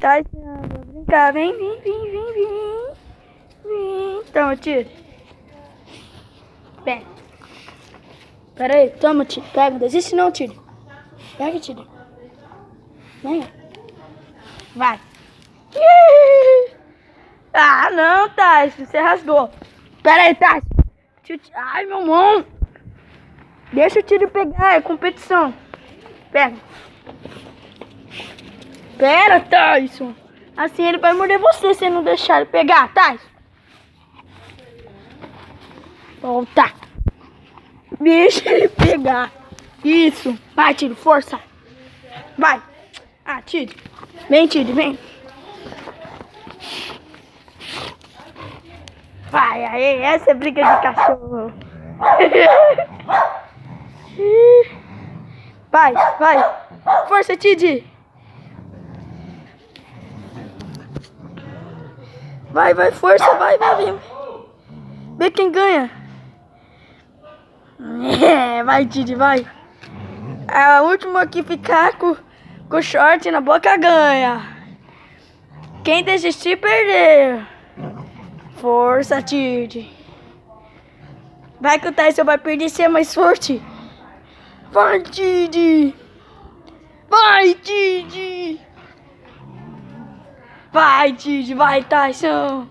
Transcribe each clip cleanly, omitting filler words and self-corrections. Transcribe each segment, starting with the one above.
Tá, vou brincar. Vem, vem, vem, vem, vem. Vem. Toma, tiro. Pega. Pera aí, toma, tiro. Pega, não desiste não, tiro. Pega, tiro. Venha. Vai. Ah, não, Tyson. Você rasgou. Pera aí, Tyson. Ai, meu mão. Deixa o tiro pegar, é competição. Pega. Pera, Tyson. Assim ele vai morder você se não deixar ele pegar, Tyson. Volta. Deixa ele pegar. Isso. Vai, tiro, força. Vai. Ah, tiro. Vem, tiro, vem. Vai, aí, essa é briga de cachorro. Vai, vai. Força, Tid. Vai, vai, força, vai, vai, vai. Vê quem ganha. Vai, Tid, vai. A última que ficar com o short na boca ganha. Quem desistir, perder. Força, Tid. Vai que o Tyson vai perder, ser mais forte. Vai, Tid. Vai, Tid. Vai, Tid. Vai, Tyson.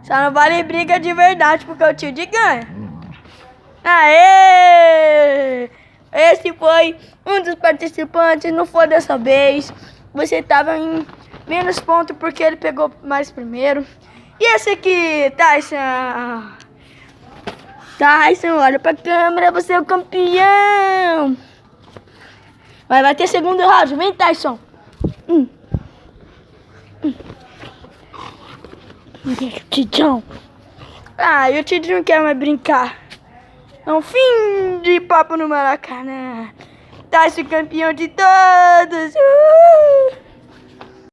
Só não vale briga de verdade, porque o Tid ganha. Aê! Esse foi um dos participantes, não foi dessa vez. Você tava em menos pontos porque ele pegou mais primeiro. E esse aqui, Tyson? Tyson, olha pra câmera, você é o campeão. Vai ter segundo round, vem, Tyson. Tidão. Ah, e o Tidão não quer mais brincar. É um fim de papo no Maracanã. Tyson campeão de todos.